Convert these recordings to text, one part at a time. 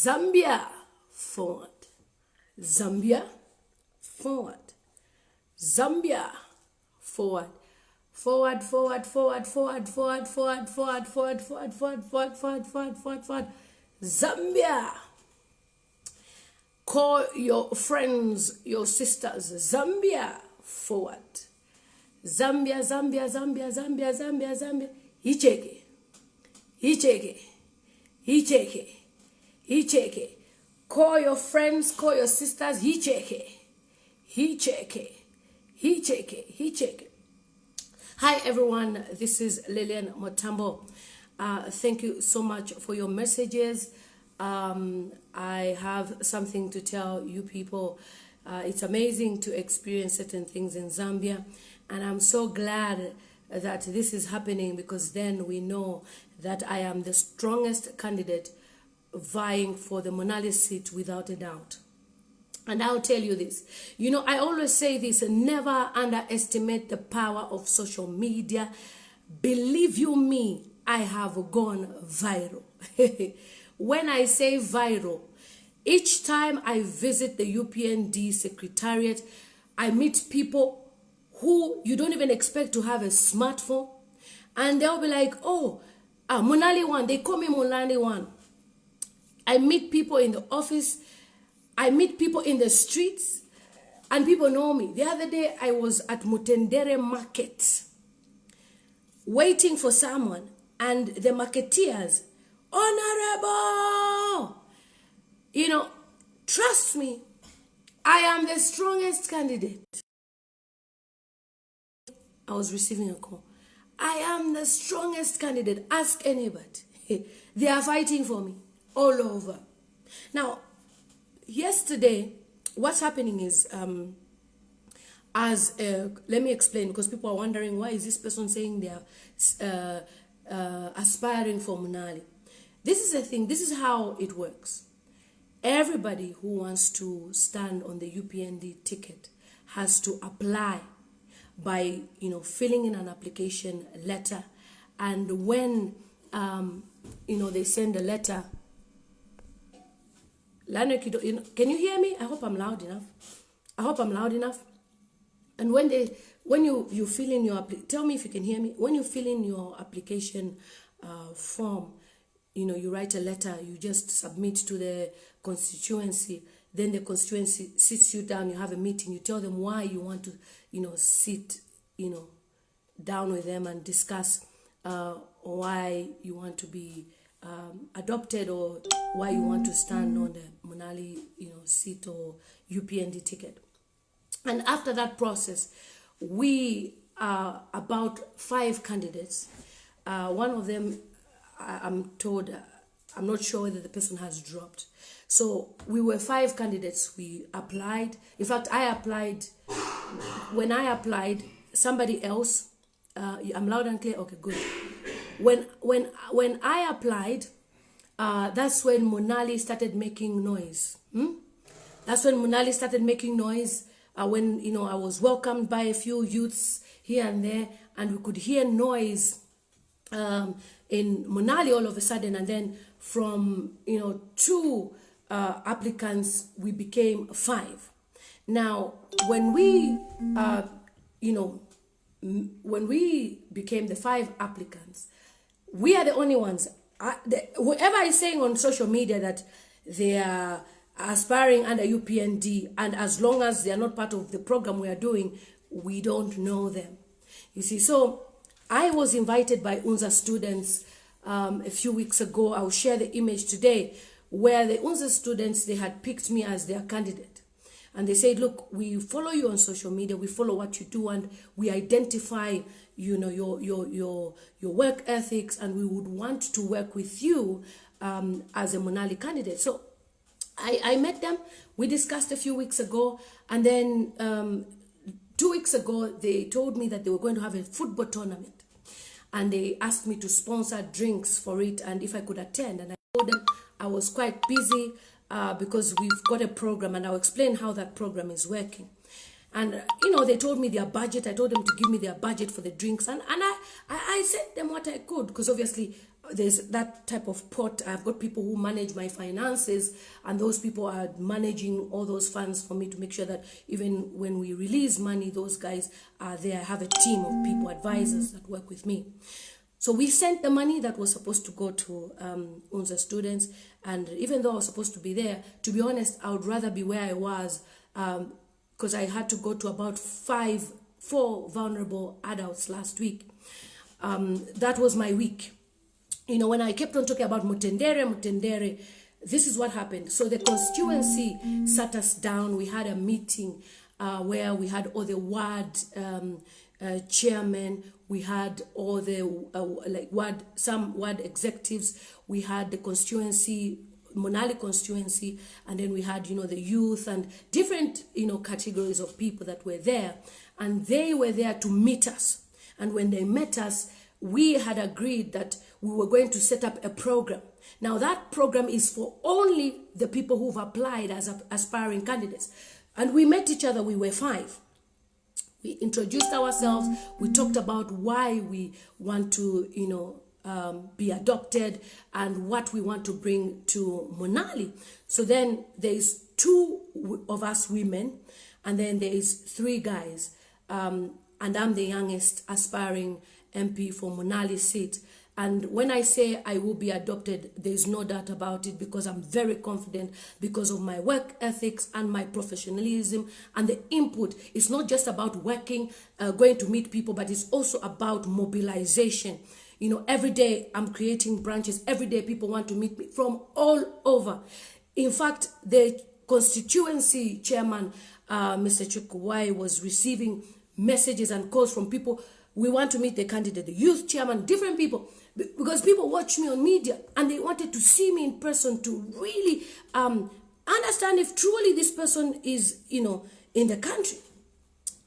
Zambia, forward. Zambia, forward. Zambia, forward. Forward, forward, forward, forward, forward, forward, forward, forward, forward, forward, forward, forward, forward, forward, forward. Zambia. Call your friends, your sisters. Zambia, forward. Zambia, Zambia, Zambia, Zambia, Zambia, Zambia. Icheke. Icheke. Icheke. Icheke. Call your friends, call your sisters. Icheke. Icheke. Icheke. Icheke. Hi everyone, this is Lillian Motambo. Thank you so much for your messages. I have something to tell you people. It's amazing to experience certain things in Zambia, and I'm so glad that this is happening, because then we know that I am the strongest candidate vying for the Monali seat without a doubt. And I'll tell you this. You know, I always say this: never underestimate the power of social media. Believe you me, I have gone viral. When I say viral, each time I visit the UPND secretariat, I meet people who you don't even expect to have a smartphone. And they'll be like, oh, Monali one. They call me Monali one. I meet people in the office. I meet people in the streets, and people know me. The other day, I was at Mutendere Market waiting for someone, and the marketeers, honorable, you know, trust me, I am the strongest candidate. I was receiving a call. I am the strongest candidate. Ask anybody. They are fighting for me all over. Now, yesterday, what's happening is, let me explain, because people are wondering, why is this person saying they are aspiring for Monali? This is the thing. This is how it works. Everybody who wants to stand on the UPND ticket has to apply by, filling in an application letter. And when, they send a letter. Can you hear me? I hope I'm loud enough. I hope I'm loud enough. And when you fill in your tell me if you can hear me. When you fill in your application form, you write a letter. You just submit to the constituency. Then the constituency sits you down. You have a meeting. You tell them why you want to, sit, down with them and discuss why you want to be adopted, or why you want to stand on the Monali, seat or UPND ticket. And after that process, we are about 5 candidates. One of them, I'm told, I'm not sure whether the person has dropped. So we were 5 candidates. We applied. In fact, I applied. When I applied, somebody else. I'm loud and clear. Okay, good. When I applied, that's when Monali started making noise. That's when Monali started making noise. When I was welcomed by a few youths here and there, and we could hear noise in Monali all of a sudden, and then from 2 applicants we became 5. Now, when we became the 5 applicants, we are the only ones. Whoever is saying on social media that they are aspiring under UPND, and as long as they are not part of the program we are doing, we don't know them. You see, so I was invited by UNZA students a few weeks ago. I'll share the image today, where the UNZA students, they had picked me as their candidate. And they said, look, we follow you on social media, we follow what you do, and we identify, your work ethics, and we would want to work with you as a Monali candidate. So I met them. We discussed a few weeks ago, and then 2 weeks ago, they told me that they were going to have a football tournament, and they asked me to sponsor drinks for it, and if I could attend. And I told them I was quite busy, because we've got a program, and I'll explain how that program is working. And, they told me their budget. I told them to give me their budget for the drinks. And I sent them what I could, because obviously there's that type of pot. I've got people who manage my finances, and those people are managing all those funds for me to make sure that even when we release money, those guys are there. I have a team of people, advisors that work with me. So we sent the money that was supposed to go to UNZA students, and even though I was supposed to be there, to be honest, I would rather be where I was, because I had to go to about 4 vulnerable adults last week. That was my week. You know, when I kept on talking about Mutendere, this is what happened. So the constituency sat us down. We had a meeting where we had all the ward chairmen, we had all the some ward executives, we had the constituency, Monali constituency, and then we had, you know, the youth and different, you know, categories of people that were there, and they were there to meet us. And when they met us, we had agreed that we were going to set up a program. Now that program is for only the people who've applied as aspiring candidates. And we met each other, we were 5. We introduced ourselves, we talked about why we want to, you know, be adopted and what we want to bring to Monali. So then there's 2 of us women, and then there's 3 guys. And I'm the youngest aspiring MP for Monali seat. And when I say I will be adopted, there's no doubt about it, because I'm very confident because of my work ethics and my professionalism and the input. It's not just about working, going to meet people, but it's also about mobilization. You know, every day I'm creating branches. Every day people want to meet me from all over. In fact, the constituency chairman, Mr. Chukwuwai, was receiving messages and calls from people. We want to meet the candidate, the youth chairman, different people, because people watch me on media and they wanted to see me in person to really understand if truly this person is, you know, in the country.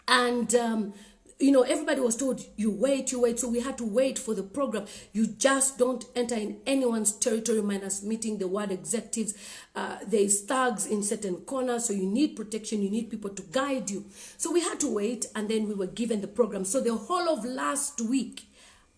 And you know, everybody was told, you wait. So we had to wait for the program. You just don't enter in anyone's territory minus meeting the ward executives. There's thugs in certain corners, so you need protection. You need people to guide you. So we had to wait, and then we were given the program. So the whole of last week,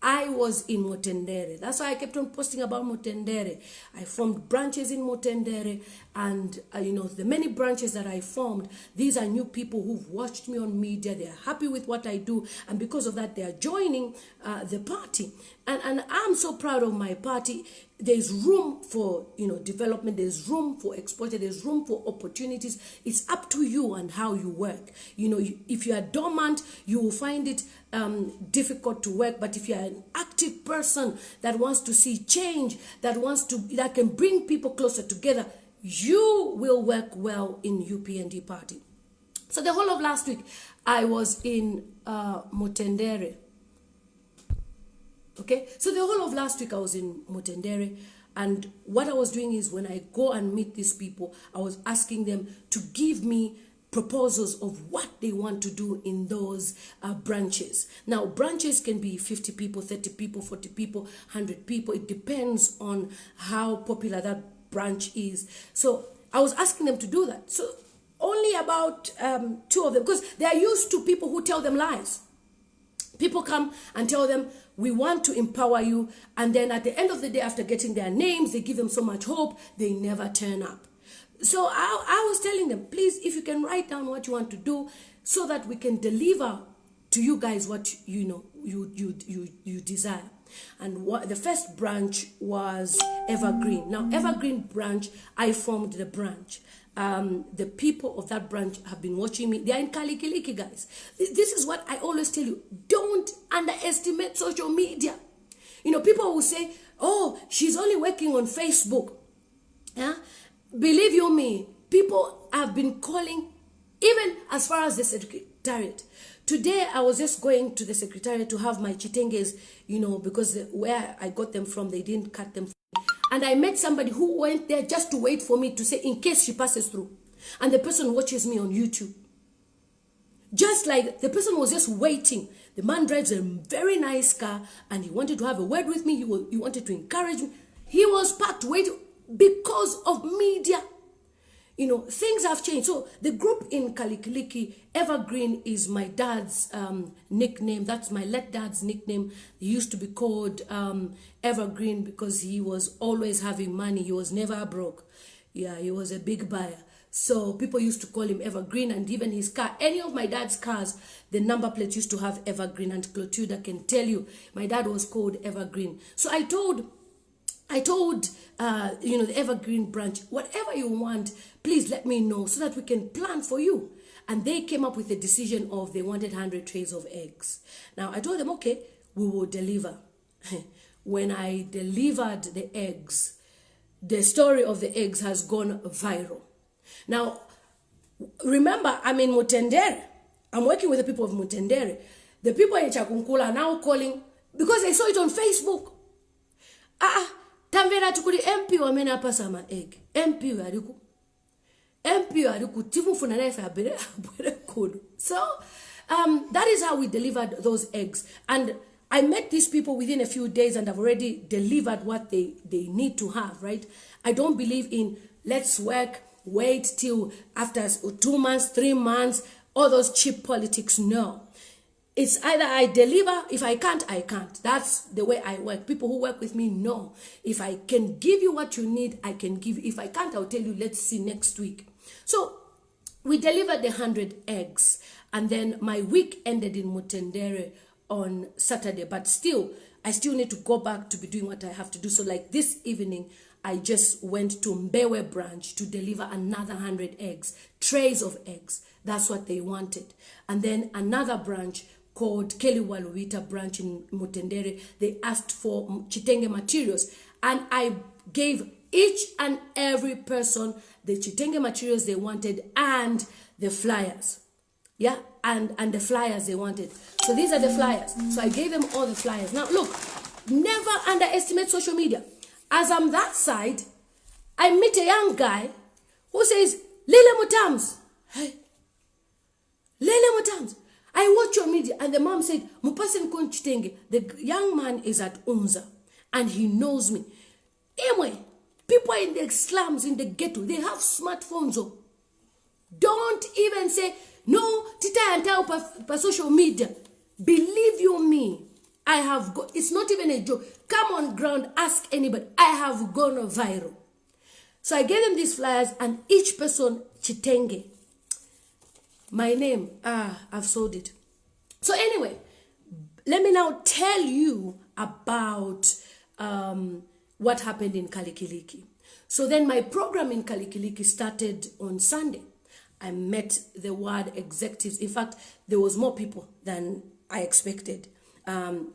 I was in Mutendere. That's why I kept on posting about Mutendere. I formed branches in Mutendere, and you know, the many branches that I formed, these are new people who've watched me on media. They're happy with what I do, and because of that, they are joining the party. And I'm so proud of my party. There's room for, you know, development. There's room for exposure. There's room for opportunities. It's up to you and how you work. You know, if you are dormant, you will find it difficult to work. But if you are an active person that wants to see change, that can bring people closer together, you will work well in UPND party. So the whole of last week, I was in Mutendere. Okay, so the whole of last week I was in Mutendere, and what I was doing is, when I go and meet these people, I was asking them to give me proposals of what they want to do in those branches. Now, branches can be 50 people, 30 people, 40 people, 100 people. It depends on how popular that branch is. So I was asking them to do that. So only about 2 of them, because they are used to people who tell them lies. People come and tell them, we want to empower you, and then at the end of the day, after getting their names, they give them so much hope, they never turn up. So I was telling them, please, if you can write down what you want to do, so that we can deliver to you guys what you desire. And the first branch was Evergreen. Now, Evergreen branch, I formed the branch. The people of that branch have been watching me. They are in Kalikiliki, guys. This is what I always tell you. Don't underestimate social media. You know, people will say, oh, she's only working on Facebook. Yeah? Believe you me, people have been calling, even as far as the secretariat. Today, I was just going to the secretariat to have my chitenges, you know, because where I got them from, they didn't cut them. And I met somebody who went there just to wait for me to say, in case she passes through. And the person watches me on YouTube. Just like the person was just waiting. The man drives a very nice car, and he wanted to have a word with me. He wanted to encourage me. He was parked waiting because of media. things have changed. So the group in Kalikiliki, Evergreen is my dad's nickname. That's my late dad's nickname. He used to be called Evergreen because he was always having money. He was never broke. Yeah, he was a big buyer. So people used to call him Evergreen, and even his car, any of my dad's cars, the number plates used to have Evergreen, and Clotilda can tell you, my dad was called Evergreen. So I told the Evergreen branch, whatever you want, please let me know so that we can plan for you. And they came up with the decision of they wanted 100 trays of eggs. Now I told them, okay, we will deliver. When I delivered the eggs, the story of the eggs has gone viral. Now, remember, I'm in Mutendere. I'm working with the people of Mutendere. The people in Chakunkula are now calling because they saw it on Facebook. Tamvera tukuli MP wamena pasa ma egg. MP wariku timu funa life abere kudu. So, that is how we delivered those eggs. And I met these people within a few days and I've already delivered what they need to have, right? I don't believe in let's wait till after 2 months, 3 months, all those cheap politics. No. It's either I deliver, if I can't, I can't. That's the way I work. People who work with me know. If I can give you what you need, I can give you. If I can't, I'll tell you, let's see next week. So we delivered the 100 eggs. And then my week ended in Mutendere on Saturday. But still, I still need to go back to be doing what I have to do. So like this evening, I just went to Mbewe branch to deliver another 100 eggs, trays of eggs. That's what they wanted. And then another branch called Keliwaluita branch in Mutendere, they asked for chitenge materials. And I gave each and every person the chitenge materials they wanted and the flyers. Yeah, and the flyers they wanted. So these are the flyers. So I gave them all the flyers. Now look, never underestimate social media. As I'm that side, I meet a young guy who says, Lele Mutams. Hey, Lele Mutams. I watch your media. And the mom said, Mupasen Konchitenge. The young man is at Unza. And he knows me. Anyway, people in the slums, in the ghetto, they have smartphones. Oh. Don't even say, no, Tita and tell per social media. Believe you me. I have got, it's not even a joke. Come on ground, ask anybody. I have gone viral. So I gave them these flyers and each person chitenge. My name, I've sold it. So anyway, let me now tell you about what happened in Kalikiliki. So then my program in Kalikiliki started on Sunday. I met the ward executives. In fact, there was more people than I expected.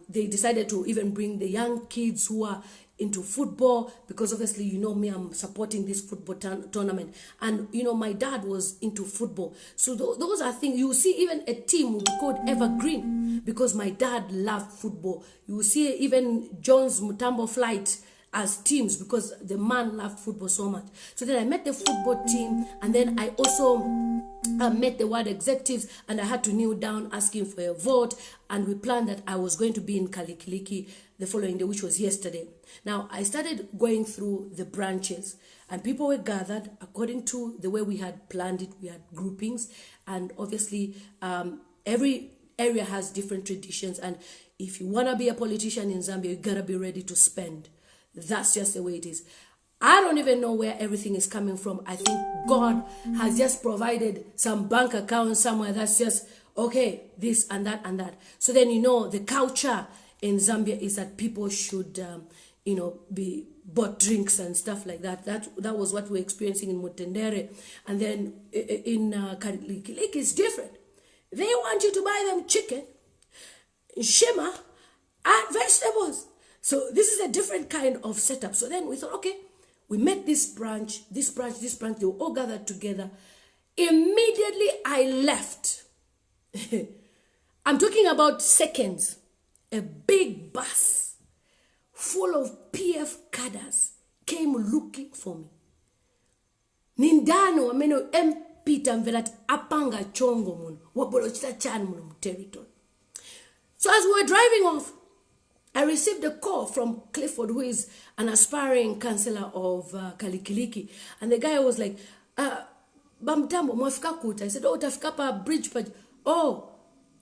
They decided to even bring the young kids who are into football because obviously, you know me, I'm supporting this football tournament. And, you know, my dad was into football. So those are things, you see even a team will be called Evergreen because my dad loved football. You will see even John's Mutambo flight as teams because the man loved football so much. So then I met the football team and then I also met the ward executives and I had to kneel down asking for a vote, and we planned that I was going to be in Kalikiliki the following day, which was yesterday. Now I started going through the branches and people were gathered according to the way we had planned it. We had groupings and obviously every area has different traditions, and if you want to be a politician in Zambia, you gotta be ready to spend. That's just the way it is. I don't even know where everything is coming from. I think God has just provided some bank account somewhere that's just, okay, this and that and that. So then, you know, the culture in Zambia is that people should, you know, be bought drinks and stuff like that. That was what we're experiencing in Mutendere. And then in Kalikiliki, it's different. They want you to buy them chicken, shima, and vegetables. So this is a different kind of setup. So then we thought, okay, we met this branch, they were all gathered together. Immediately I left. I'm talking about seconds. A big bus full of PF cadres came looking for me. Nindano wameno MP tamvelat apanga chongo mun wabolochita chan mun territory. So as we were driving off, I received a call from Clifford, who is an aspiring councillor of Kalikiliki. And the guy was like, Bamtambo, mwafika kuta. I said, oh, utafika pa bridge. Oh,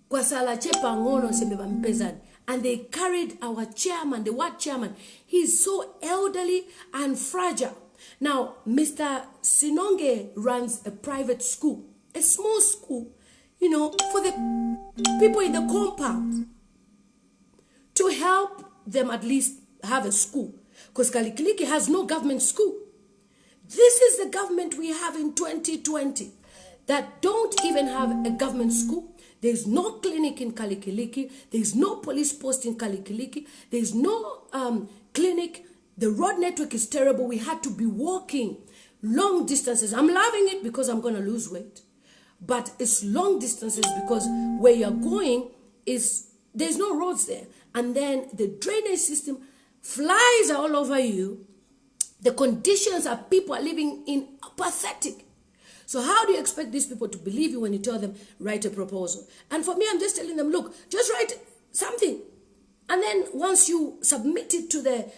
kwa sala chepa ngono sembe bampezani. And they carried our chairman, the ward chairman. He's so elderly and fragile. Now, Mr. Sinonge runs a private school, a small school, you know, for the people in the compound to help them at least have a school. Because Kalikiliki has no government school. This is the government we have in 2020 that don't even have a government school. There's no clinic in Kalikiliki. There's no police post in Kalikiliki. There's no clinic. The road network is terrible. We had to be walking long distances. I'm loving it because I'm going to lose weight. But it's long distances because where you're going there's no roads there. And then the drainage system, flies are all over you. The conditions that people are living in are pathetic. So how do you expect these people to believe you when you tell them, write a proposal? And for me, I'm just telling them, look, just write something. And then once you submit it to the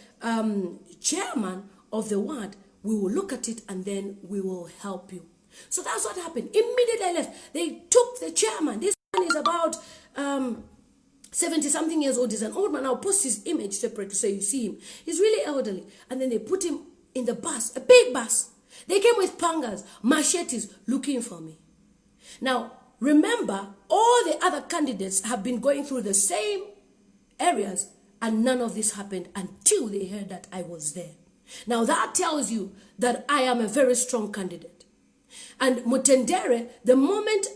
chairman of the ward, we will look at it and then we will help you. So that's what happened. Immediately I left. They took the chairman. This man is about 70-something years old. He's an old man. I'll post his image separately so you see him. He's really elderly. And then they put him in the bus, a big bus. They came with pangas, machetes, looking for me. Now, remember, all the other candidates have been going through the same areas, and none of this happened until they heard that I was there. Now, that tells you that I am a very strong candidate. And Mutendere, the moment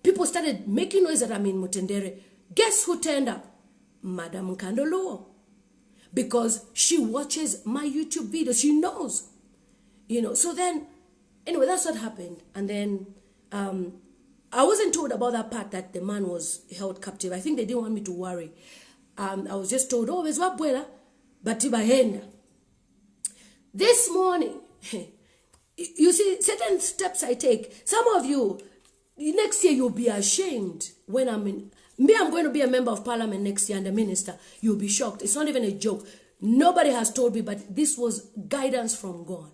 people started making noise that I'm in Mutendere, guess who turned up? Madam Kandoluo. Because she watches my YouTube videos. She knows. You know, so then, anyway, that's what happened. And then I wasn't told about that part that the man was held captive. I think they didn't want me to worry. I was just told, oh, it's wabuela, but tibahenda. This morning, you see, certain steps I take. Some of you, next year you'll be ashamed when I'm going to be a member of parliament next year and a minister. You'll be shocked. It's not even a joke. Nobody has told me, but this was guidance from God.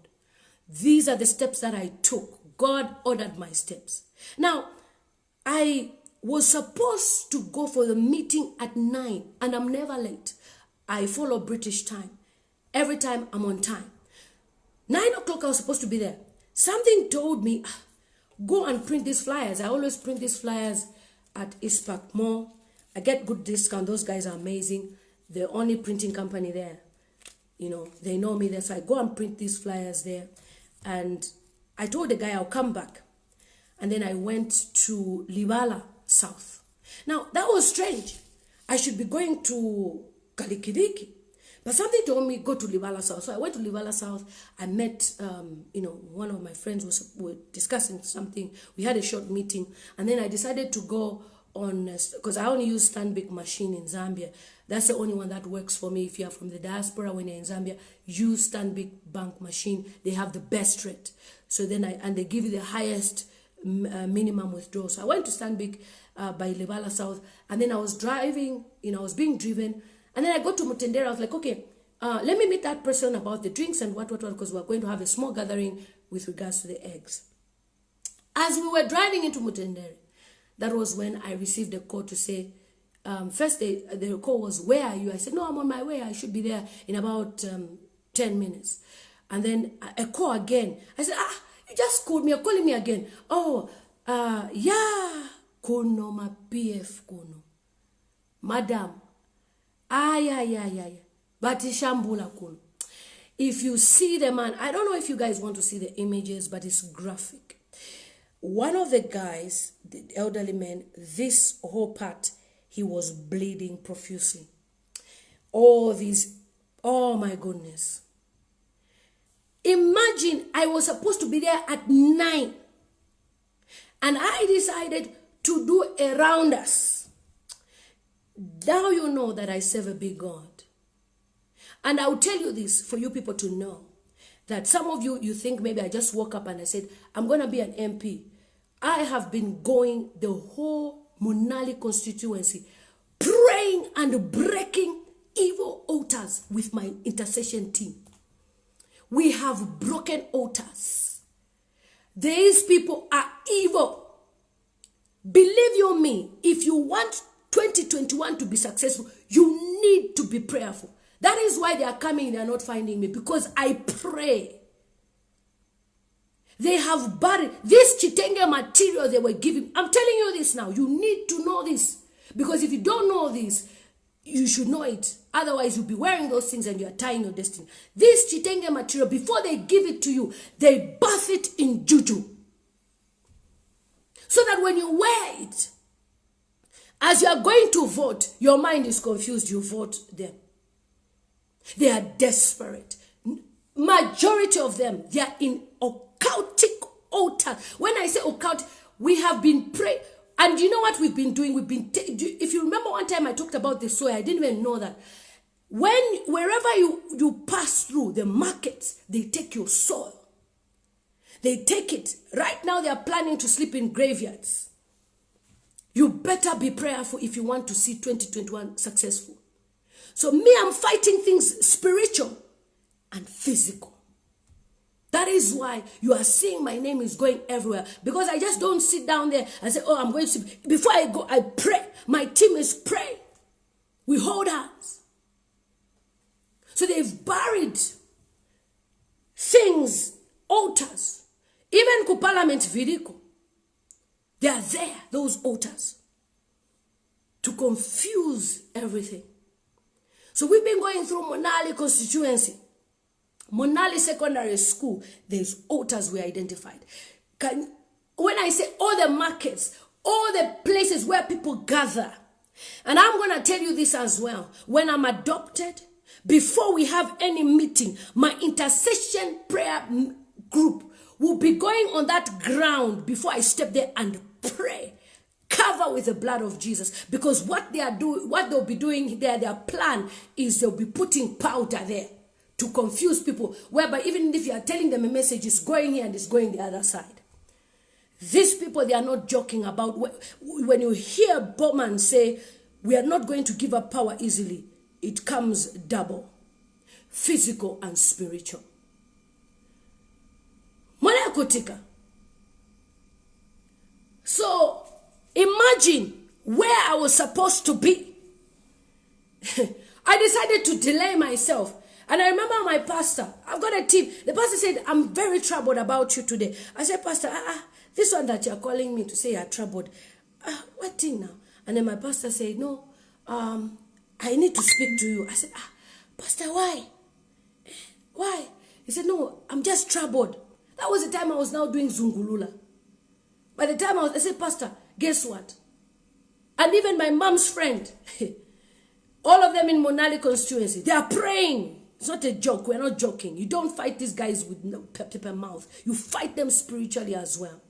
These are the steps that I took. God ordered my steps. Now, I was supposed to go for the meeting at 9, and I'm never late. I follow British time. Every time I'm on time. 9 o'clock I was supposed to be there. Something told me, go and print these flyers. I always print these flyers at East Park Mall. I get good discount. Those guys are amazing. The only printing company there. You know, they know me there. So I go and print these flyers there. And I told the guy I'll come back. And then I went to Libala South. Now, that was strange. I should be going to Kalikiliki. But something told me, go to Libala South. So I went to Libala South. I met, one of my friends were discussing something. We had a short meeting. And then I decided to go on, because I only use Stanbic machine in Zambia. That's the only one that works for me. If you are from the diaspora, when you're in Zambia, use Stanbic bank machine. They have the best rate. So then and they give you the highest minimum withdrawal. So I went to Stanbic by Libala South. And then I was driving, I was being driven. And then I got to Mutendere. I was like, okay, let me meet that person about the drinks and what, because we're going to have a small gathering with regards to the eggs. As we were driving into Mutendere, that was when I received a call to say, first the call was, where are you? I said, no, I'm on my way. I should be there in about 10 minutes. And then a call again. I said, you just called me. You're calling me again. Oh, yeah. Kuno ma PF kuno. Madam. Yeah. But shambula kuno. If you see the man, I don't know if you guys want to see the images, but it's graphic. One of the guys, the elderly man, this whole part, he was bleeding profusely. Oh my goodness. Imagine I was supposed to be there at 9. And I decided to do a rounders. Now you know that I serve a big God. And I'll tell you this for you people to know. That some of you think maybe I just woke up and I said, I'm going to be an MP. I have been going the whole Munali constituency, praying and breaking evil altars with my intercession team. We have broken altars. These people are evil. Believe you me, if you want 2021 to be successful, you need to be prayerful. That is why they are coming, they are not finding me, because I pray. They have buried this chitenge material they were giving. I'm telling you this now. You need to know this. Because if you don't know this, you should know it. Otherwise, you'll be wearing those things and you're tying your destiny. This chitenge material, before they give it to you, they bath it in juju. So that when you wear it, as you are going to vote, your mind is confused, you vote them. They are desperate. Majority of them, they are in occultic altar. When I say occult, we have been praying. And you know what we've been doing? If you remember one time I talked about the soil, I didn't even know that. Wherever you pass through the markets, they take your soil. They take it. Right now they are planning to sleep in graveyards. You better be prayerful if you want to see 2021 successful. So me, I'm fighting things spiritual and physical. That is why you are seeing my name is going everywhere. Because I just don't sit down there and say, oh, I'm going to... Before I go, I pray. My team is praying. We hold hands. So they've buried things, altars. Even ku Parliament Vidiko. They are there, those altars. To confuse everything. So we've been going through Monali constituency. Monali Secondary School, there's altars we identified. When I say all the markets, all the places where people gather, and I'm going to tell you this as well, when I'm adopted, before we have any meeting, my intercession prayer group will be going on that ground before I step there and pray. Cover with the blood of Jesus. Because what they'll be doing there, their plan is they'll be putting powder there to confuse people, whereby even if you are telling them a message, it's going here and it's going the other side. These people, they are not joking about. When you hear Bowman say, we are not going to give up power easily, it comes double. Physical and spiritual. So, imagine where I was supposed to be. I decided to delay myself. And I remember my pastor, I've got a team. The pastor said, I'm very troubled about you today. I said, Pastor, this one that you're calling me to say you're troubled. What thing now? And then my pastor said, no, I need to speak to you. I said, Pastor, why? Why? He said, no, I'm just troubled. That was the time I was now doing Zungulula. By the time I said, Pastor, guess what? And even my mom's friend, all of them in Monali constituency, they are praying. It's not a joke. We're not joking. You don't fight these guys with no paper mouth. You fight them spiritually as well.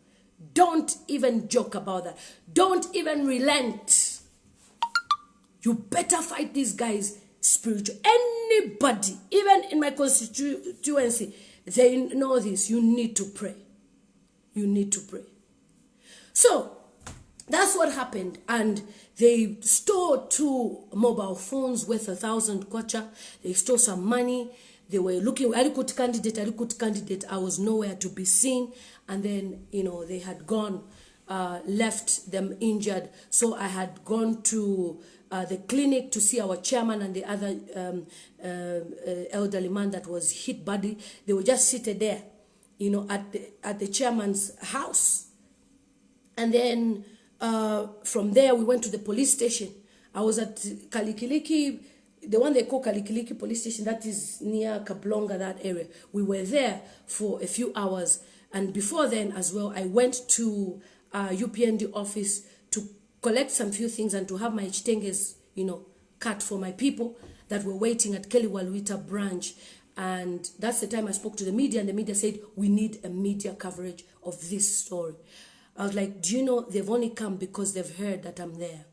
Don't even joke about that. Don't even relent. You better fight these guys spiritually. Anybody, even in my constituency, they know this. You need to pray. You need to pray. So, that's what happened. And they stole 2 mobile phones worth 1,000 kwacha. They stole some money. They were looking, adequate candidate. I was nowhere to be seen. And then, they had gone, left them injured. So I had gone to the clinic to see our chairman and the other elderly man that was hit badly. They were just seated there, at the chairman's house. And then from there, we went to the police station. I was at Kalikiliki, the one they call Kalikiliki police station, that is near Kablonga, that area. We were there for a few hours. And before then as well, I went to UPND office to collect some few things and to have my chitenges, cut for my people that were waiting at Kelly Waluita branch. And that's the time I spoke to the media, and the media said, we need a media coverage of this story. I was like, do you know, they've only come because they've heard that I'm there.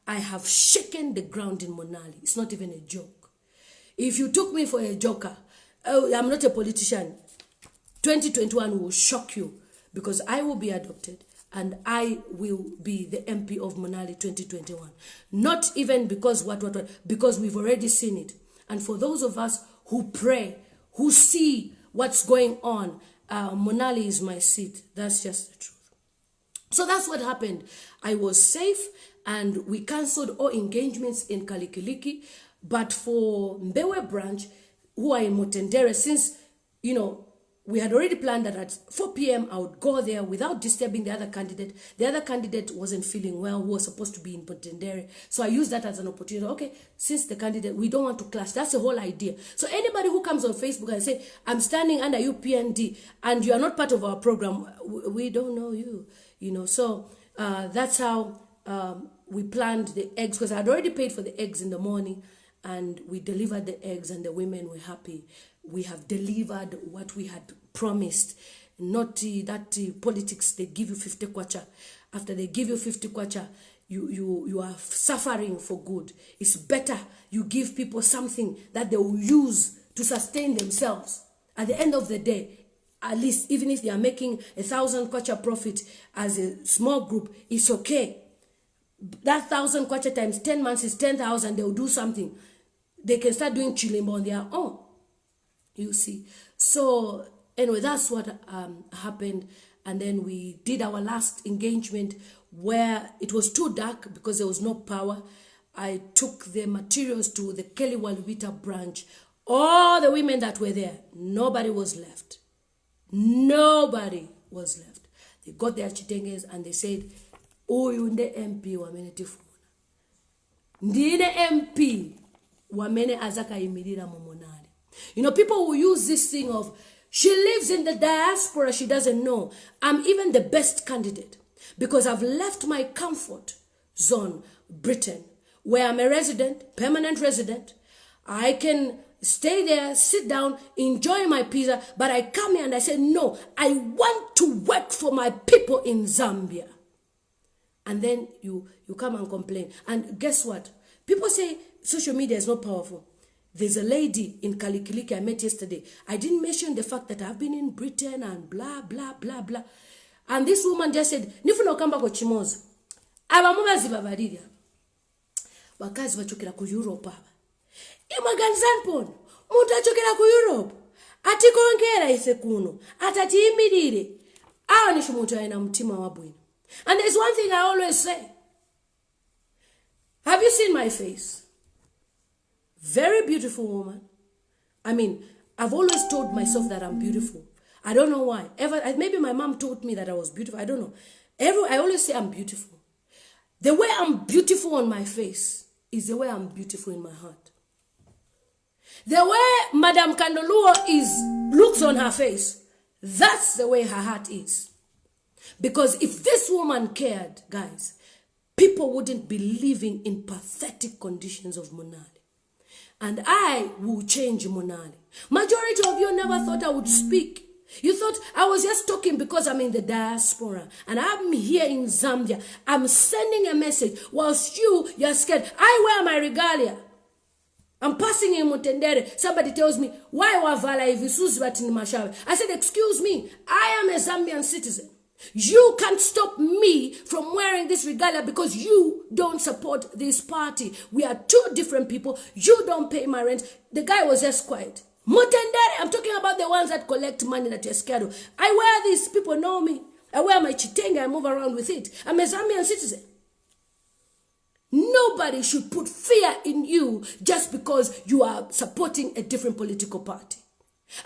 I have shaken the ground in Monali. It's not even a joke. If you took me for a joker, I'm not a politician. 2021 will shock you because I will be adopted and I will be the MP of Monali 2021. Not even because because we've already seen it. And for those of us who pray, who see what's going on, Monali is my seat. That's just the truth. So that's what happened. I was safe and we cancelled all engagements in Kalikiliki. But for Mbewe branch, who are in Mutendere, since, we had already planned that at 4 p.m. I would go there without disturbing the other candidate. The other candidate wasn't feeling well, who was supposed to be in Mutendere. So I used that as an opportunity. Okay, since the candidate, we don't want to clash. That's the whole idea. So anybody who comes on Facebook and say, I'm standing under UPND and you are not part of our program, we don't know you. So that's how we planned the eggs, because I had already paid for the eggs in the morning and we delivered the eggs and the women were happy. We have delivered what we had promised. Not that politics, they give you 50 kwacha. After they give you 50 kwacha, you are suffering for good. It's better you give people something that they will use to sustain themselves. At the end of the day, at least even if they are making 1,000 kwacha profit as a small group, it's okay. That 1,000 kwacha times 10 months is 10,000. They will do something. They can start doing chilimbo on their own. You see. So anyway, that's what happened. And then we did our last engagement where it was too dark because there was no power. I took the materials to the Kelly Walvita branch. All the women that were there, nobody was left. Nobody was left. They got their chitenges and they said, oh, you the MP wamenetifuna. Ndine MP wamene azaka imirira momonari. People will use this thing of, she lives in the diaspora, she doesn't know. I'm even the best candidate because I've left my comfort zone, Britain, where I'm a resident, permanent resident. I can stay there, sit down, enjoy my pizza, but I come here and I say, no, I want to work for my people in Zambia. And then you come and complain. And guess what? People say social media is not powerful. There's a lady in Kalikiliki I met yesterday. I didn't mention the fact that I've been in Britain and blah, blah, blah, blah. And this woman just said, Nifuno kamba ko chimozo. Aba mubazi babaliria. Bakazi bachokera ku Europe aba. Imaganzan pon. Muntu achokera ku Europe. Ati kongera ise kuno. Atati imirire. Awa nisho muntu ayina mtima wabwino. And there's one thing I always say. Have you seen my face? Very beautiful woman. I mean, I've always told myself that I'm beautiful. I don't know why. Maybe my mom told me that I was beautiful. I don't know. I always say I'm beautiful. The way I'm beautiful on my face is the way I'm beautiful in my heart. The way Madame Kandoluo looks on her face, that's the way her heart is. Because if this woman cared, guys, people wouldn't be living in pathetic conditions of Monali. And I will change Monali. Majority of you never thought I would speak. You thought I was just talking because I'm in the diaspora. And I'm here in Zambia. I'm sending a message. Whilst you're scared. I wear my regalia. I'm passing in Mutendere. Somebody tells me, why wavala ivisuzi batini mashawe? I said, excuse me. I am a Zambian citizen. You can't stop me from wearing this regalia because you don't support this party. We are two different people. You don't pay my rent. The guy was just quiet. Mutendere, I'm talking about the ones that collect money that you're scared of. I wear this. People know me. I wear my chitenge. I move around with it. I'm a Zambian citizen. Nobody should put fear in you just because you are supporting a different political party.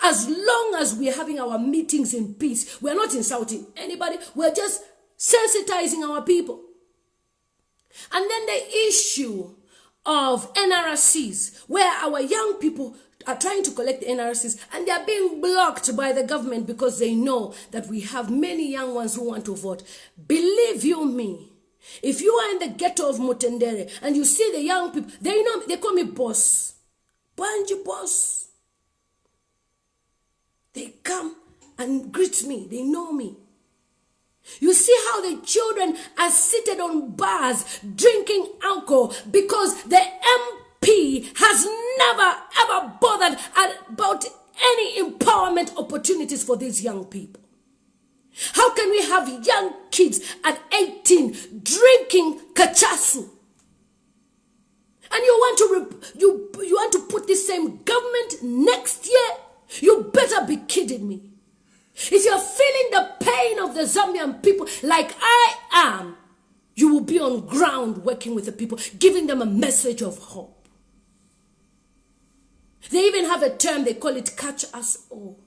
As long as we're having our meetings in peace, we're not insulting anybody, we're just sensitizing our people. And then the issue of NRCs, where our young people are trying to collect the NRCs and they are being blocked by the government because they know that we have many young ones who want to vote. Believe you me, if you are in the ghetto of Mutendere and you see the young people, they call me boss. Banji boss. They come and greet me. They know me. You see how the children are seated on bars drinking alcohol because the MP has never ever bothered about any empowerment opportunities for these young people. How can we have young kids at 18 drinking kachasu? And you want to put the same government next year? You better be kidding me. If you're feeling the pain of the Zambian people like I am, you will be on ground working with the people, giving them a message of hope. They even have a term, they call it catch us all.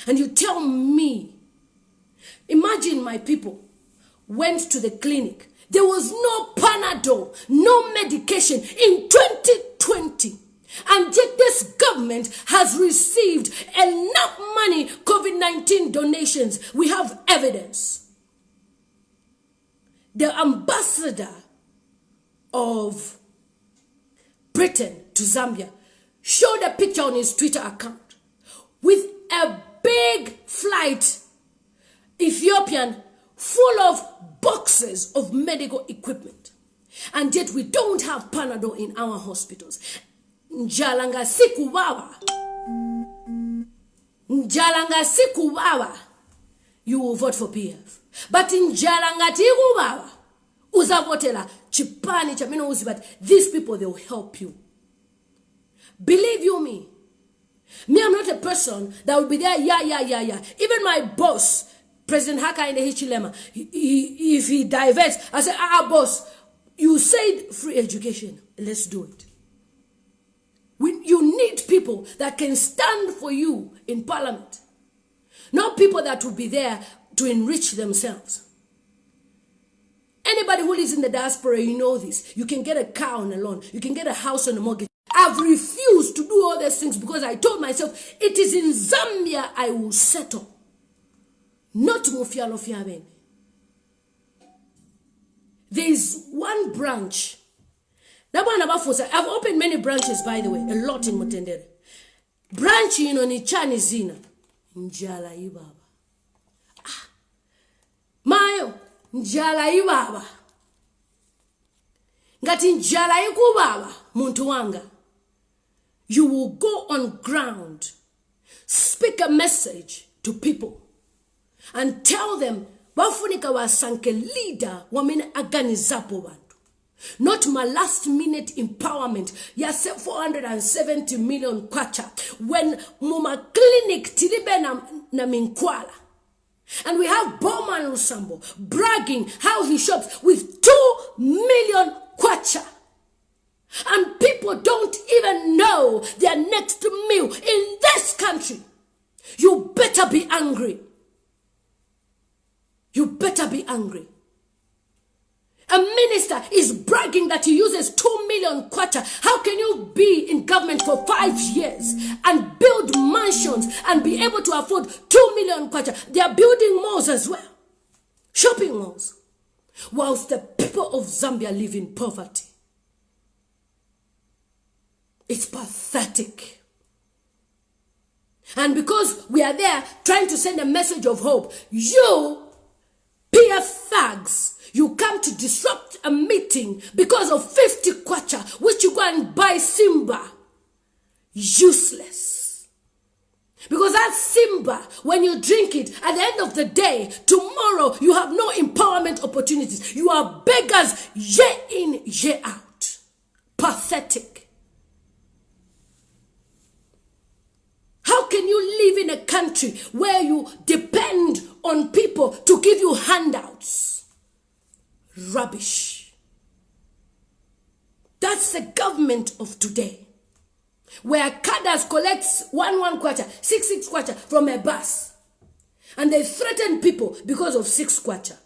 And you tell me, imagine my people went to the clinic. There was no Panadol, no medication in 2020. And yet this government has received enough money, COVID-19 donations. We have evidence. The ambassador of Britain to Zambia showed a picture on his Twitter account with a big flight, Ethiopian, full of boxes of medical equipment. And yet we don't have Panadol in our hospitals. Njalanga sikuwawa. Njalanga sikuwawa. You will vote for PF. But in Njalanga tikuwawa. Uzavotela chipani chamino uzi, but these people, they will help you. Believe you me. Me, I'm not a person that will be there, yeah. Even my boss, President Haka in the Hichilema, if he diverts, I say, boss, you said free education. Let's do it. You need people that can stand for you in parliament. Not people that will be there to enrich themselves. Anybody who lives in the diaspora, you know this. You can get a car on a loan. You can get a house on a mortgage. I've refused to do all these things because I told myself, it is in Zambia I will settle. Not Mufialofiaben. There is one branch. I've opened many branches, by the way, a lot in Mutendere. Branch ni chani zina. Njala ibaba. Mayo, njala ibaba. Ngati njala ikubaba, muntu wanga. You will go on ground, speak a message to people, and tell them, bafunika wasanke leader wamene aganizapo bantu. Not my last minute empowerment. Yes, 470 million kwacha. When muma clinic tilibe na minkwala. And we have Bowman Lusambo bragging how he shops with 2 million kwacha. And people don't even know their next meal in this country. You better be angry. You better be angry. A minister is bragging that he uses 2 million kwacha. How can you be in government for 5 years and build mansions and be able to afford 2 million kwacha? They are building malls as well. Shopping malls. Whilst the people of Zambia live in poverty. It's pathetic. And because we are there trying to send a message of hope, you, PF thugs, you come to disrupt a meeting because of 50 kwacha, which you go and buy Simba. Useless. Because that Simba, when you drink it, at the end of the day, tomorrow, you have no empowerment opportunities. You are beggars year in, year out. Pathetic. How can you live in a country where you depend on people to give you handouts? Rubbish. That's the government of today. Where Cadres collects 1 kwacha, 6 kwacha from a bus. And they threaten people because of 6 kwacha.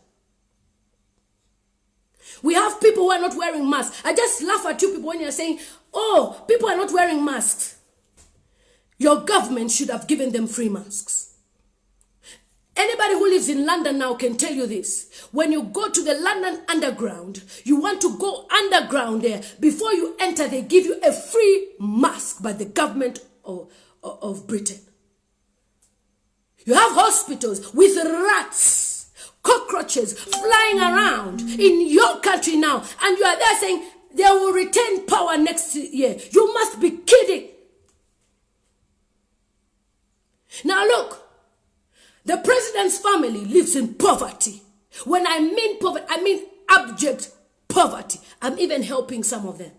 We have people who are not wearing masks. I just laugh at you people when you're saying, oh, people are not wearing masks. Your government should have given them free masks. Anybody who lives in London now can tell you this. When you go to the London Underground, you want to go underground there. Before you enter, they give you a free mask by the government of Britain. You have hospitals with rats, cockroaches flying around in your country now. And you are there saying they will retain power next year. You must be kidding. Now look, the president's family lives in poverty. When I mean poverty, I mean abject poverty. I'm even helping some of them.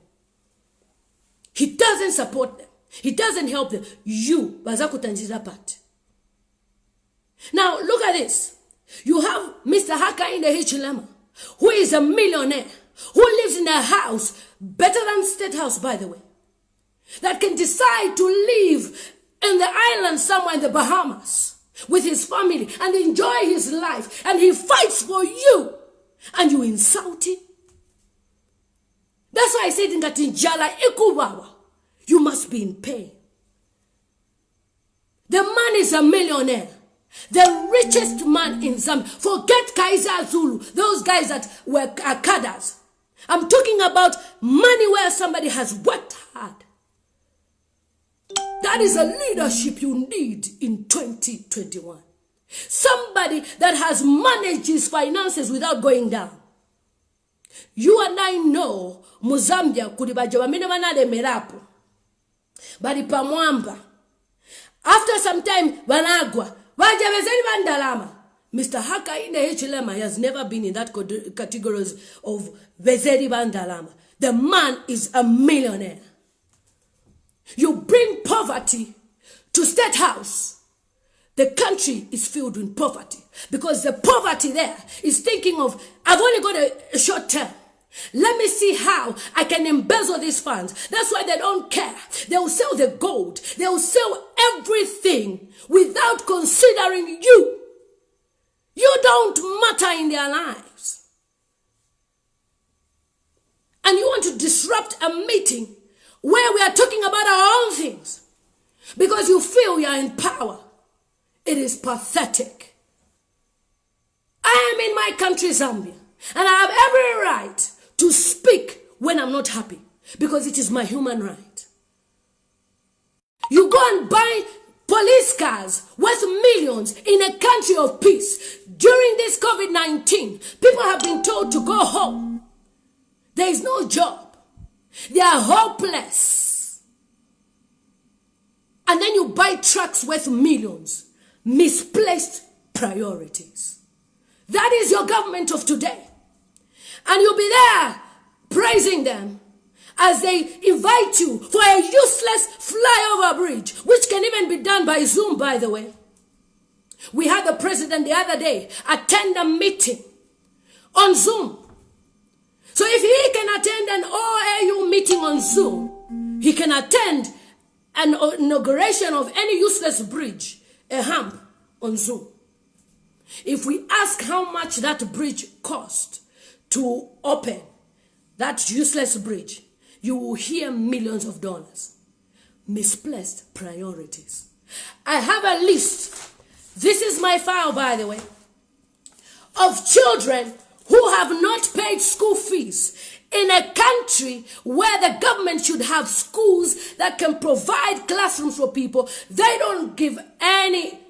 He doesn't support them. He doesn't help them. You, bazakutanjiza part. Now, look at this. You have Mr. Hakainde Hichilema, who is a millionaire, who lives in a house, better than State House, by the way, that can decide to live in the island somewhere in the Bahamas with his family and enjoy his life, and he fights for you, and you insult him. That's why I said in Katinjala Ikubawa, you must be in pain. The man is a millionaire. The richest man in Zambia. Forget Kaiser Zulu. Those guys that were Cadres. I'm talking about money where somebody has worked hard. That is a leadership you need in 2021. Somebody that has managed his finances without going down. You and I know Muzambia kulibaja wamine manade merapo. Bari pamwamba. After some time, Banagwa, Mr. Hakainde Hichilema has never been in that categories of Vezeri Bandalama. The man is a millionaire. You bring poverty to State House. The country is filled with poverty because the poverty there is thinking of, I've only got a short term. Let me see how I can embezzle these funds. That's why they don't care. They will sell the gold. They will sell everything without considering you. You don't matter in their lives. And you want to disrupt a meeting where we are talking about our own things because you feel you are in power. It is pathetic. I am in my country, Zambia, and I have every right to speak when I'm not happy because it is my human right. You go and buy police cars worth millions in a country of peace. During this COVID-19, people have been told to go home. There is no job. They are hopeless. And then you buy trucks worth millions. Misplaced priorities. That is your government of today. And you'll be there praising them as they invite you for a useless flyover bridge, which can even be done by Zoom, by the way. We had the president the other day attend a meeting on Zoom. So if he can attend an OAU meeting on Zoom, he can attend an inauguration of any useless bridge, a hump, on Zoom. If we ask how much that bridge cost to open, that useless bridge, you will hear millions of dollars. Misplaced priorities. I have a list. This is my file, by the way, of children who have not paid school fees in a country where the government should have schools that can provide classrooms for people. They don't give any.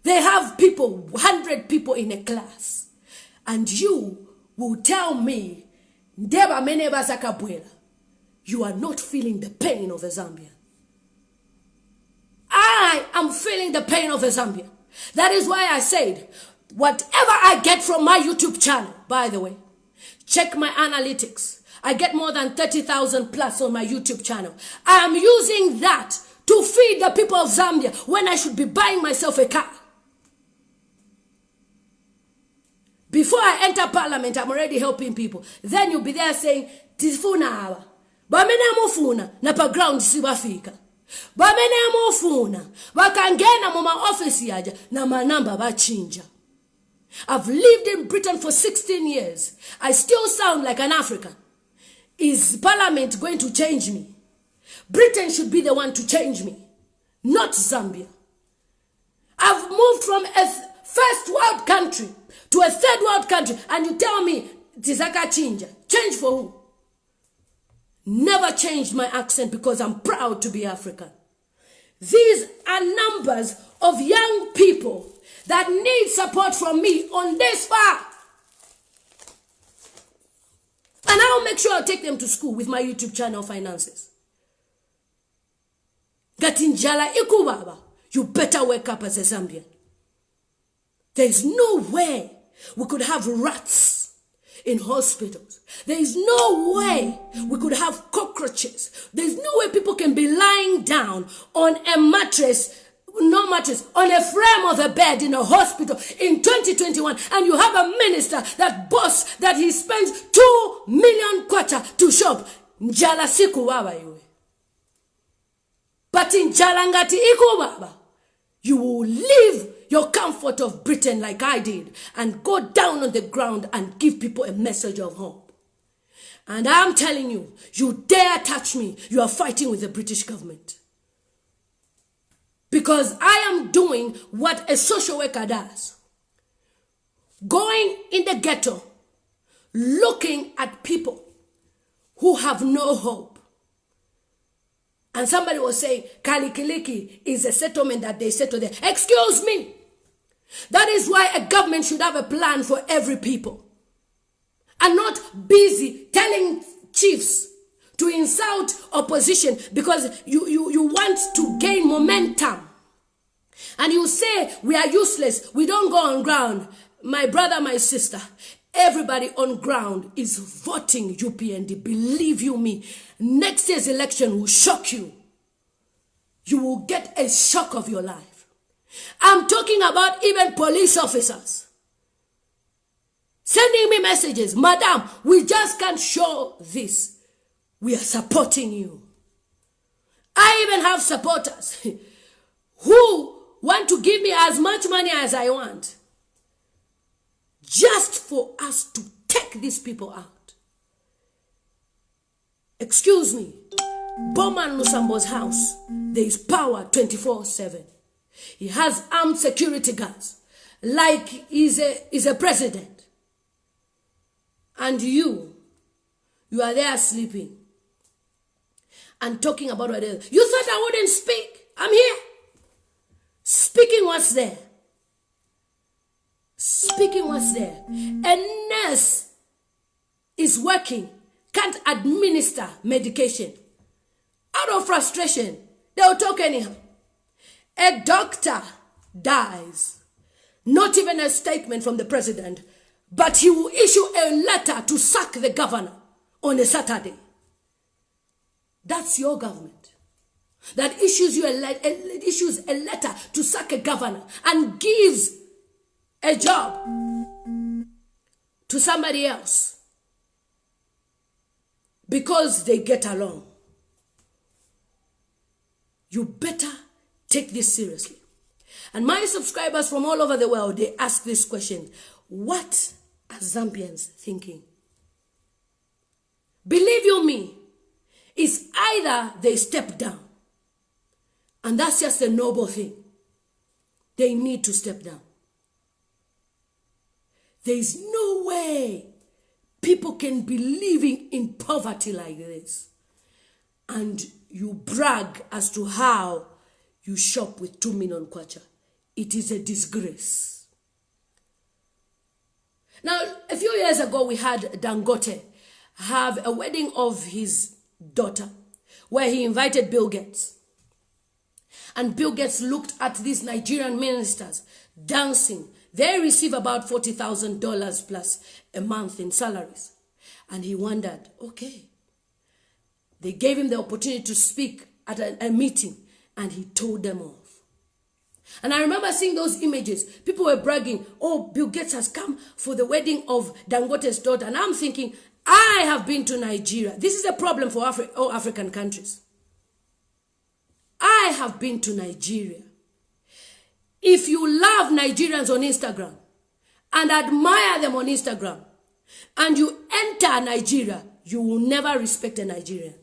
They have people, 100 people in a class. And you will tell me, you are not feeling the pain of a Zambian. I am feeling the pain of a Zambian. That is why I said, whatever I get from my YouTube channel, by the way, check my analytics. I get more than 30,000 plus on my YouTube channel. I am using that to feed the people of Zambia when I should be buying myself a car. Before I enter parliament, I'm already helping people. Then you'll be there saying, Tifuna awa. Bamene mufuna, na pa ground sibafika. Bamene mufuna, bakangena muma office yaja, na manamba bachinja. I've lived in Britain for 16 years. I still sound like an African. Is parliament going to change me? Britain should be the one to change me, not Zambia. I've moved from a first world country to a third world country, and you tell me, Tizaka change. Change for who? Never changed my accent because I'm proud to be African. These are numbers of young people that need support from me on this far. And I'll make sure I'll take them to school with my YouTube channel finances. Gatinjala ikubaba, you better wake up as a Zambian. There is no way we could have rats in hospitals. There is no way we could have cockroaches. There is no way people can be lying down on a mattress no mattress, on a frame of a bed in a hospital in 2021, and you have a minister that boasts that he spends 2 million kwacha to shop. Njala siku baba iwe. But in Jalangati iku baba, you will leave your comfort of Britain like I did and go down on the ground and give people a message of hope. And I'm telling you, you dare touch me, you are fighting with the British government. Because I am doing what a social worker does. Going in the ghetto, looking at people who have no hope. And somebody was saying, Kalikiliki is a settlement that they settle there. Excuse me. That is why a government should have a plan for every people. And not busy telling chiefs to insult opposition because you want to gain momentum. And you say, we are useless, we don't go on ground. My brother, my sister, everybody on ground is voting UPND. Believe you me, next year's election will shock you. You will get a shock of your life. I'm talking about even police officers sending me messages. Madam, we just can't show this. We are supporting you. I even have supporters who want to give me as much money as I want, just for us to take these people out. Excuse me, Bowman Lusambo's house, there is power 24/7. He has armed security guards, like he's a president. And you are there sleeping and talking about what else. You thought I wouldn't speak? I'm here. Speaking what's there. Speaking what's there. A nurse is working, can't administer medication. Out of frustration, they'll talk anyhow. A doctor dies. Not even a statement from the president, but he will issue a letter to sack the governor on a Saturday. That's your government. That issues you a letter to sack a governor and gives a job to somebody else because they get along. You better take this seriously. And my subscribers from all over the world, they ask this question: what are Zambians thinking? Believe you me, it's either they step down, and that's just a noble thing. They need to step down. There is no way people can be living in poverty like this. And you brag as to how you shop with 2 million kwacha. It is a disgrace. Now, a few years ago, we had Dangote have a wedding of his daughter where he invited Bill Gates. And Bill Gates looked at these Nigerian ministers dancing. They receive about $40,000 plus a month in salaries. And he wondered, okay. They gave him the opportunity to speak at a meeting, and he told them off. And I remember seeing those images. People were bragging, oh, Bill Gates has come for the wedding of Dangote's daughter. And I'm thinking, I have been to Nigeria. This is a problem for all African countries. I have been to Nigeria. If you love Nigerians on Instagram and admire them on Instagram, and you enter Nigeria, you will never respect a Nigerian.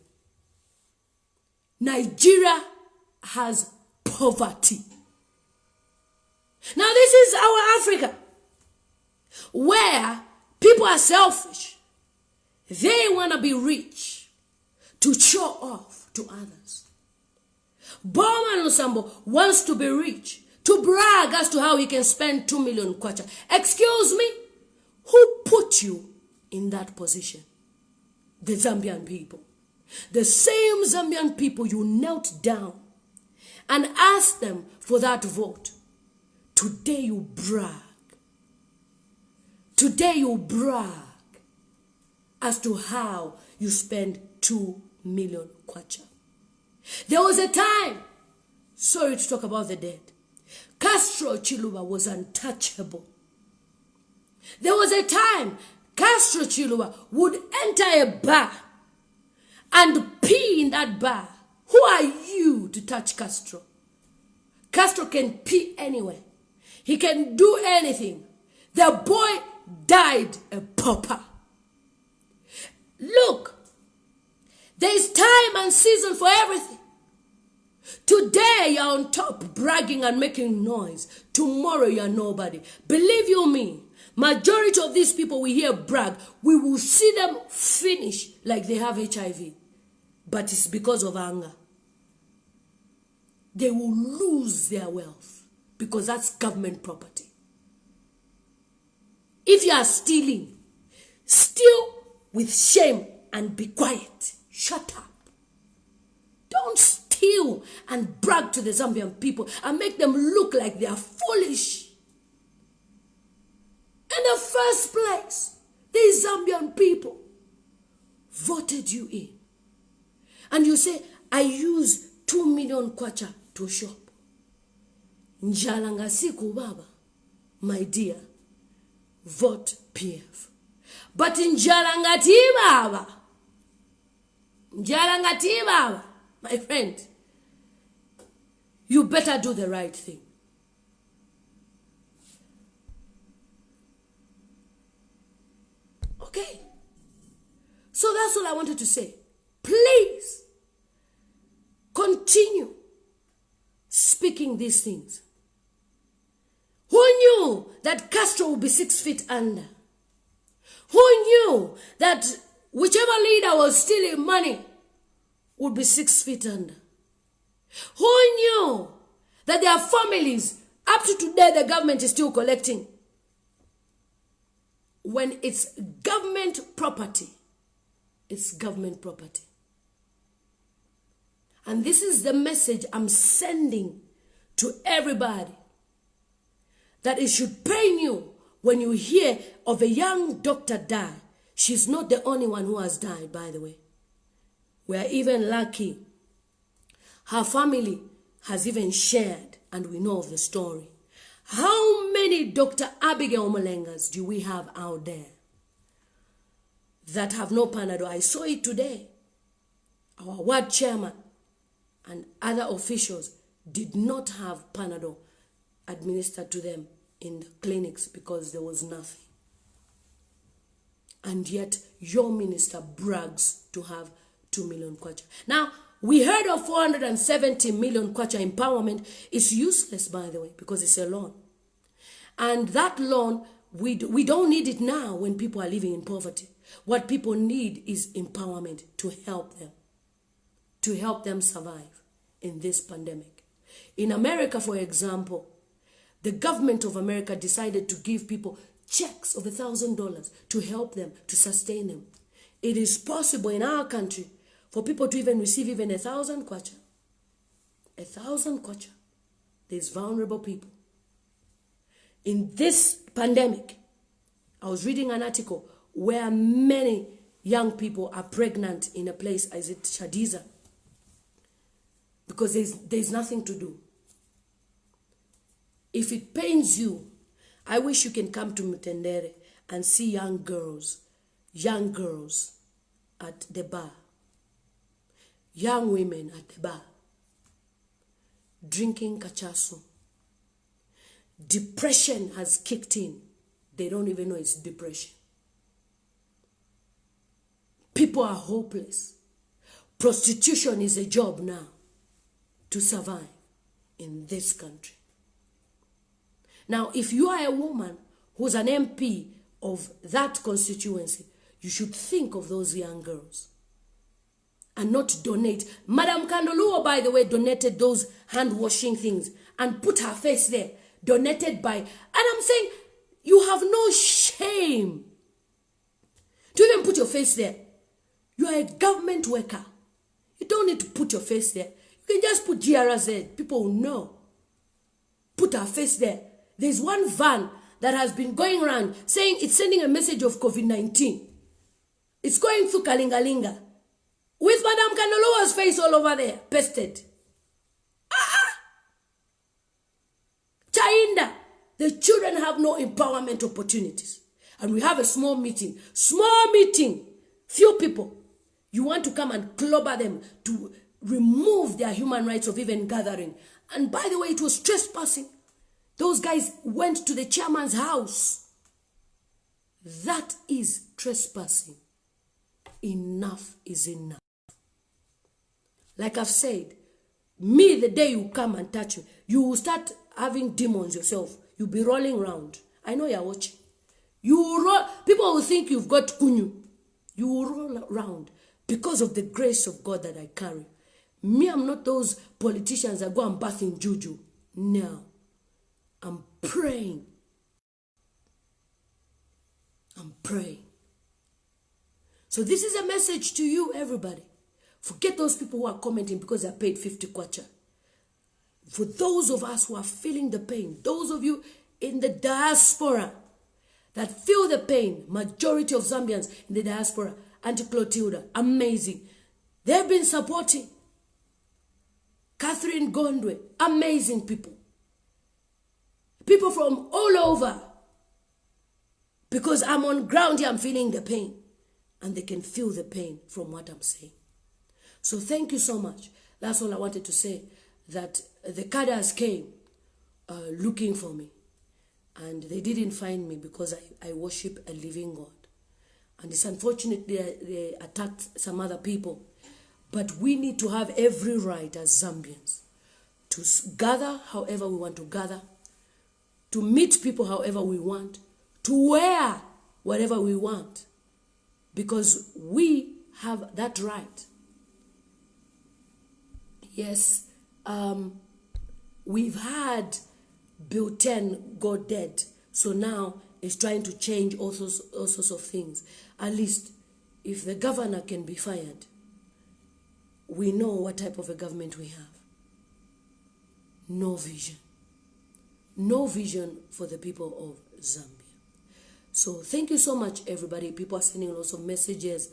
Nigeria has poverty. Now this is our Africa, where people are selfish. They want to be rich to show off to others. Bowman Lusambo wants to be rich to brag as to how he can spend 2 million kwacha. Excuse me? Who put you in that position? The Zambian people. The same Zambian people you knelt down and asked them for that vote. Today you brag. Today you brag as to how you spend 2 million kwacha. There was a time Sorry to talk about the dead. Castro Chiluba was untouchable. There was a time Castro Chiluba would enter a bar and pee in that bar. Who are you to touch Castro? Castro can pee anywhere. He can do anything. The boy died a pauper. Look, there is time and season for everything. Today you're on top bragging and making noise. Tomorrow you're nobody. Believe you me, majority of these people we hear brag, we will see them finish like they have HIV. But it's because of anger. They will lose their wealth because that's government property. If you are stealing, steal with shame and be quiet. Shut up. Don't steal and brag to the Zambian people and make them look like they are foolish. In the first place, these Zambian people voted you in. And you say, I use 2 million kwacha to shop. Njalanga siku baba, my dear, vote PF. But in Njalangati baba, my friend, you better do the right thing. Okay? So that's all I wanted to say. Please, continue speaking these things. Who knew that Castro would be 6 feet under? Who knew that whichever leader was stealing money would be 6 feet under? Who knew that their families, up to today, the government is still collecting? When it's government property, it's government property. And this is the message I'm sending to everybody. That it should pain you when you hear of a young doctor die. She's not the only one who has died, by the way. We are even lucky. Her family has even shared, and we know of the story. How many Dr. Abigail Molengas do we have out there that have no Panadol? I saw it today. Our ward chairman and other officials did not have Panadol administered to them in the clinics because there was nothing. And yet your minister brags to have 2 million kwacha. Now, we heard of 470 million kwacha empowerment. It's useless, by the way, because it's a loan. And that loan, we don't need it now when people are living in poverty. What people need is empowerment to help them survive in this pandemic. In America, for example, the government of America decided to give people checks of $1,000 to help them, to sustain them. It is possible in our country for people to even receive even 1,000 kwacha. 1,000 kwacha. There's vulnerable people. In this pandemic, I was reading an article where many young people are pregnant in a place, is it Shadiza? Because there's nothing to do. If it pains you, I wish you can come to Mutendere and see young girls at the bar. Young women at the bar, drinking kachasu. Depression has kicked in. They don't even know it's depression. People are hopeless. Prostitution is a job now to survive in this country. Now, if you are a woman who's an MP of that constituency, you should think of those young girls and not donate. Madam Kandoluo, by the way, donated those hand-washing things and put her face there. Donated by, and I'm saying, you have no shame to even put your face there. You are a government worker. You don't need to put your face there. You can just put GRZ. People will know. Put her face there. There's one van that has been going around saying it's sending a message of COVID-19. It's going through Kalingalinga with Madam Kandoluo's face all over there, pasted. the children have no empowerment opportunities. And we have a small meeting, few people. You want to come and clobber them to remove their human rights of even gathering. And by the way, it was trespassing. Those guys went to the chairman's house. That is trespassing. Enough is enough. Like I've said, me, the day you come and touch me, you will start having demons yourself. You'll be rolling around. I know you're watching. You will roll. People will think you've got kunyu. You will roll around because of the grace of God that I carry. Me, I'm not those politicians that go and bath in juju. No. I'm praying. I'm praying. So this is a message to you, everybody. Forget those people who are commenting because they're paid 50 kwacha. For those of us who are feeling the pain, those of you in the diaspora that feel the pain, majority of Zambians in the diaspora, Auntie Clotilda, amazing. They've been supporting. Catherine Gondwe, amazing people. People from all over. Because I'm on ground here, I'm feeling the pain. And they can feel the pain from what I'm saying. So thank you so much. That's all I wanted to say. That the Cadres came looking for me. And they didn't find me because I worship a living God. And it's unfortunate they attacked some other people. But we need to have every right as Zambians to gather however we want to gather, to meet people however we want, to wear whatever we want, because we have that right. Yes, we've had Bill 10 go dead, so now it's trying to change all sorts of things. At least if the governor can be fired, we know what type of a government we have. No vision. No vision for the people of Zambia. So thank you so much, everybody. People are sending lots of messages.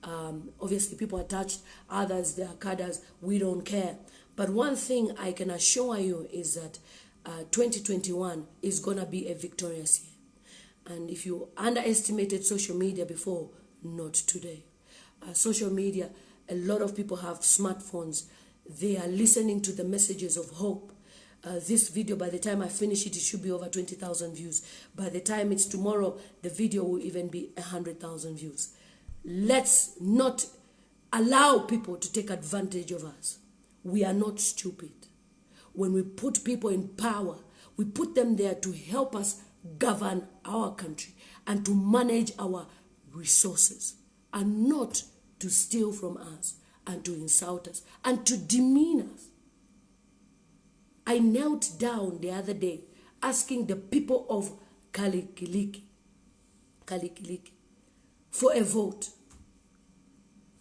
Obviously, people are touched. Others, they are cadres. We don't care. But one thing I can assure you is that 2021 is going to be a victorious year. And if you underestimated social media before, not today. Social media, a lot of people have smartphones. They are listening to the messages of hope. This video, by the time I finish it, it should be over 20,000 views. By the time it's tomorrow, the video will even be 100,000 views. Let's not allow people to take advantage of us. We are not stupid. When we put people in power, we put them there to help us govern our country and to manage our resources, and not to steal from us and to insult us and to demean us. I knelt down the other day asking the people of Kalikiliki for a vote.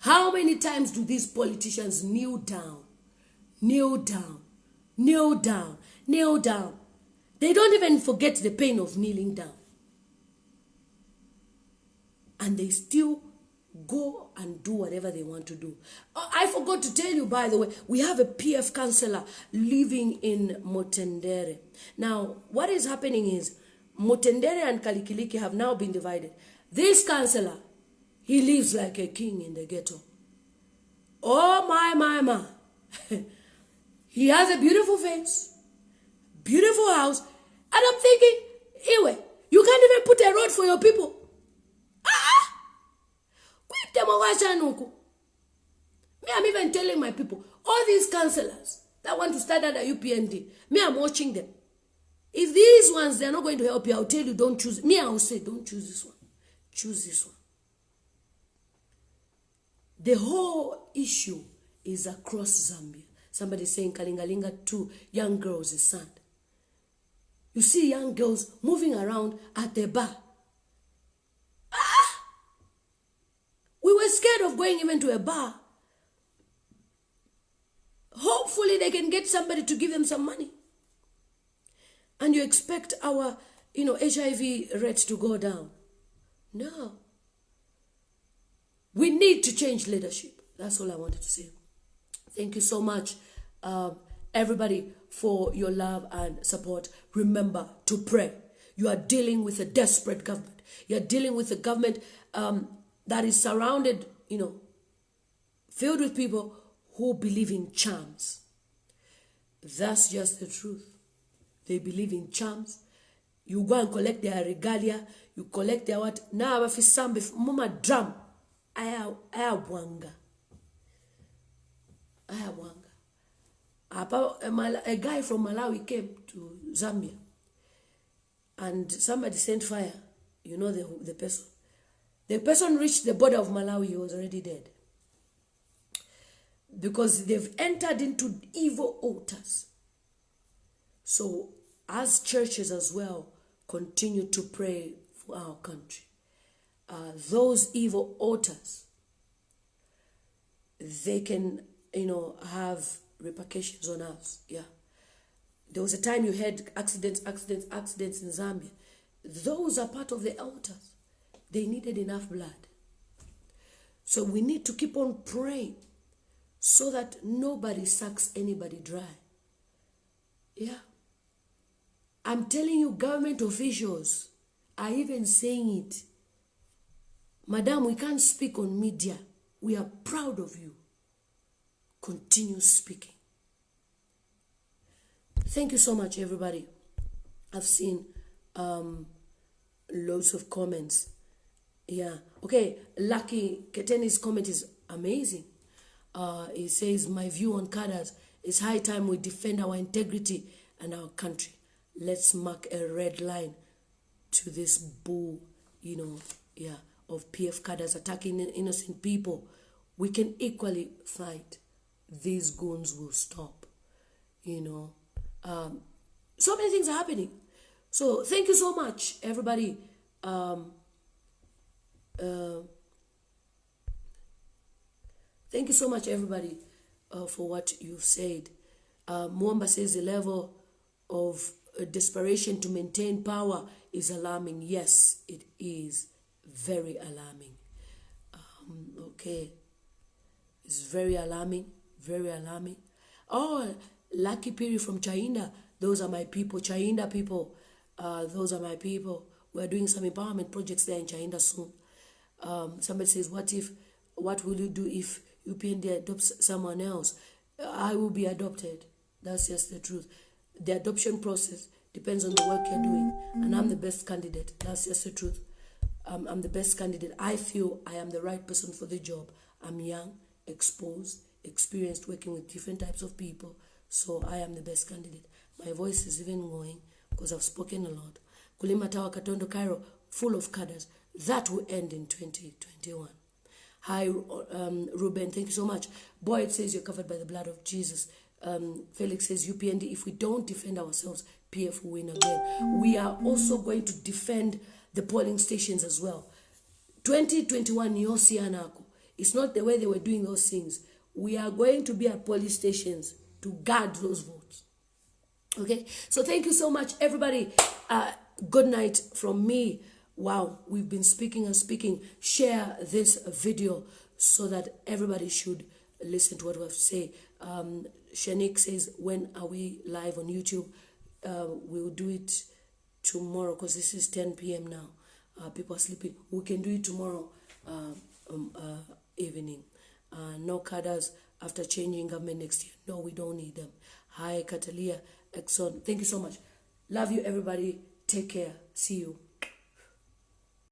How many times do these politicians kneel down? Kneel down, kneel down, kneel down. They don't even forget the pain of kneeling down. And they still go and do whatever they want to do. I forgot to tell you, by the way, we have a PF councillor living in Motendere. Now, what is happening is Motendere and Kalikiliki have now been divided. This councillor, he lives like a king in the ghetto. Oh, my. He has a beautiful face, beautiful house. And I'm thinking, anyway, you can't even put a road for your people. Me, I'm even telling my people, all these councillors that want to start under UPND, me, I'm watching them. If these ones, they're not going to help you, I'll tell you, don't choose. Me, I'll say, don't choose this one. Choose this one. The whole issue is across Zambia. Somebody saying Kalingalinga 2 young girls is sad. You see young girls moving around at the bar. We were scared of going even to a bar. Hopefully they can get somebody to give them some money. And you expect our, HIV rate to go down. No. We need to change leadership. That's all I wanted to say. Thank you so much, everybody, for your love and support. Remember to pray. You are dealing with a desperate government. You are dealing with a government that is surrounded, filled with people who believe in charms. That's just the truth. They believe in charms. You go and collect their regalia. You collect their what? Now, if it's some mama drum, I have wanga. A guy from Malawi came to Zambia, and somebody sent fire. You know the person. The person reached the border of Malawi, he was already dead. Because they've entered into evil altars. So, as churches as well, continue to pray for our country. Those evil altars, they can, have repercussions on us. Yeah. There was a time you had accidents in Zambia. Those are part of the altars. They needed enough blood. So we need to keep on praying so that nobody sucks anybody dry. Yeah. I'm telling you, government officials are even saying it. Madam, we can't speak on media. We are proud of you. Continue speaking. Thank you so much, everybody. I've seen loads of comments. Yeah. Okay. Lucky Keteni's comment is amazing. He says, my view on Cadres, it's high time we defend our integrity and our country. Let's mark a red line to this bull, of PF Cadres attacking innocent people. We can equally fight. These goons will stop. So many things are happening. So thank you so much, everybody. Thank you so much, everybody, for what you've said. Mwamba says the level of desperation to maintain power is alarming. Yes, it is very alarming. Okay. It's very alarming. Very alarming. Oh, Lucky Piri from China. Those are my people. China people. Those are my people. We're doing some empowerment projects there in China soon. Somebody says, what will you do if UPND adopts someone else? I will be adopted. That's just the truth. The adoption process depends on the work you're doing. And I'm the best candidate. That's just the truth. I'm the best candidate. I feel I am the right person for the job. I'm young, exposed, experienced working with different types of people. So I am the best candidate. My voice is even going because I've spoken a lot. Kulima Tawa Katondo Cairo, full of cadres. That will end in 2021. Hi, Ruben, thank you so much. Boyd says you're covered by the blood of Jesus. Felix says UPND, if we don't defend ourselves, PF will win again. We are also going to defend the polling stations as well. 2021, Yosianako. It's not the way they were doing those things. We are going to be at polling stations to guard those votes. Okay? So thank you so much, everybody. Good night from me. Wow, we've been speaking and speaking. Share this video so that everybody should listen to what we have to say. Shanik says, when are we live on YouTube? We'll do it tomorrow because this is 10 p.m. now. People are sleeping. We can do it tomorrow evening. No cadres after changing government next year. No, we don't need them. Hi, Catalia, Exxon. Thank you so much. Love you, everybody. Take care. See you.